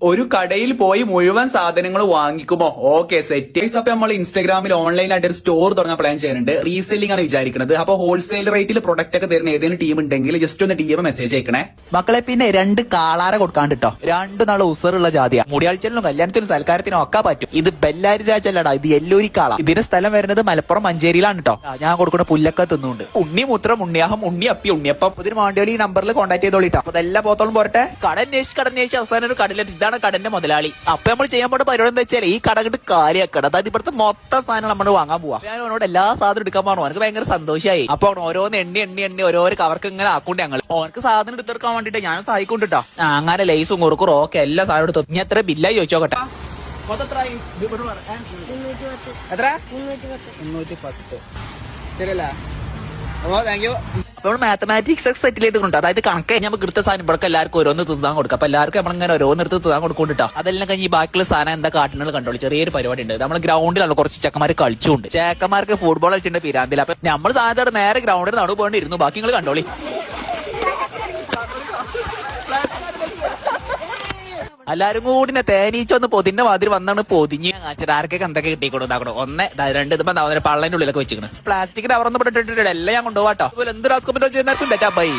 ഒരു കടയിൽ പോയി മുഴുവൻ സാധനങ്ങൾ വാങ്ങിക്കുമോ? Okay set. അപ്പൊ നമ്മൾ ഇൻസ്റ്റാഗ്രാമിൽ ഓൺലൈനായിട്ട് ഒരു സ്റ്റോർ തുടങ്ങാൻ പ്ലാൻ ചെയ്യുന്നുണ്ട്. റീസെല്ലിംഗ് ആണ് വിചാരിക്കുന്നത്. അപ്പൊ ഹോൾസെയിൽ റേറ്റിൽ പ്രൊഡക്റ്റ് ഒക്കെ തരുന്ന ഏതെങ്കിലും ടീം ഉണ്ടെങ്കിൽ ജസ്റ്റ് ഒന്ന് DM മെസ്സേജ് അയക്കണേ മക്കളെ. പിന്നെ 2 കാളാര കൊടുക്കാണ്ട് കേട്ടോ. 2 നാള് ഉസറുള്ള ജാതിയാ. മുടിയാഴ്ചയിലും കല്യാണത്തിനും സൽക്കാരത്തിനും ഒക്കെ പറ്റും. ഇത് ബെല്ലാരി രാജല്ലടാ, ഇത് എല്ലൂരി കാള. ഇതിന്റെ സ്ഥലം വരുന്നത് മലപ്പുറം മഞ്ചേരിയിലാണ് കേട്ടോ. ഞാൻ കൊടുക്കുന്ന പുല്ലൊക്കെ തിന്നുണ്ട്. ഉണ്ണി മുത്രം, ഉണ്ണിയാഹം, ഉണ്ണി അപ്പി, ഉണ്ണിയപ്പം. ഇതിന് വേണ്ടിയാൽ ഈ നമ്പറിൽ കോൺടാക്ട് ചെയ്തോളിട്ടോ. അപ്പൊ എല്ലാ പോത്തോളും പോരട്ടെ. കടന്നേശിച്ച് അവസാനം ഒരു കടയിലെത്തി. ഇതാണ് കടന്റെ മുതലാളി. അപ്പൊ നമ്മൾ ചെയ്യാൻ പോണ പരിപാടി എന്താ വെച്ചാൽ ഈ കട കണ്ട് കാര്യമാക്കണം. അതായത് ഇവിടുത്തെ മൊത്തം സാധനം നമ്മൾ വാങ്ങാൻ പോവാ. ഞാൻ അവനോട് എല്ലാ സാധനം എടുക്കാൻ പറഞ്ഞു. അവനക്ക് ഭയങ്കര സന്തോഷമായി. അപ്പൊ ഓരോന്ന് എണ്ണി ഓരോരോ കവർക്ക് ഇങ്ങനെ ആക്കൊണ്ട് ഞങ്ങൾ അവനക്ക് സാധനം എടുത്തെടുക്കാൻ വേണ്ടിട്ട് ഞാൻ സഹായിക്കൊണ്ടിട്ടോ. അങ്ങനെ ലൈസും കുറുക്കും റോക്കെ എല്ലാ സാധനം എടുത്തു. ഇനി എത്ര ബില്ലായി ചോദിച്ചോക്കട്ടെ. എത്ര? 310. ശരിയല്ലേ? അപ്പോൾ മാത്തമാറ്റിക്സ് ഒക്കെ സെറ്റിൽ ചെയ്തിട്ടുണ്ട്. അതായത് കണക്ക് നമുക്ക് എടുത്ത സാധനം ഇവിടെ എല്ലാവർക്കും ഓരോന്ന് തിന്നാൻ കൊടുക്കാം. അപ്പൊ എല്ലാവർക്കും നമ്മളിങ്ങനെ ഓരോന്ന് എടുത്ത് തിന്നാൻ കൊടുക്കൊണ്ടിട്ടോ. അതെല്ലാം കഴിഞ്ഞ് ബാക്കിയുള്ള സാധനം എന്താ കാട്ടുന്നത് കണ്ടോളൂ. ചെറിയൊരു പരിപാടി ഉണ്ട്. നമ്മൾ ഗ്രൗണ്ടിലാണ് കുറച്ച് ചെക്കന്മാർ കളിച്ചുകൊണ്ട്. ചേക്കന്മാർക്ക് ഫുട്ബോൾ കളിച്ചിട്ടുണ്ട് പിരാന്തിൽ. അപ്പൊ നമ്മൾ സാധനം നേരെ ഗ്രൗണ്ടിൽ നടു പോകേണ്ടിയിരുന്നു. ബാക്കി നിങ്ങൾ കണ്ടോളി. എല്ലാരും കൂടി തേനീച്ചൊന്ന് പൊതിന്റെ മാതിരി വന്നാണ് പൊതിഞ്ഞ് ആർക്കൊക്കെ എന്തൊക്കെ കിട്ടിക്കൊണ്ടാക്കണോ. 1, 2 ഇതിപ്പോ പള്ളന്റെ ഉള്ളിലൊക്കെ വെച്ചിരിക്കണം. പ്ലാസ്റ്റിക് കവറൊന്നും ഇട്ടിട്ടില്ല. എല്ലാം ഞാൻ കൊണ്ടുപോകാട്ടോ. എന്ത് രാസ്കോമിറ്റോ ചെയ്യുന്നവർക്കും ബൈ.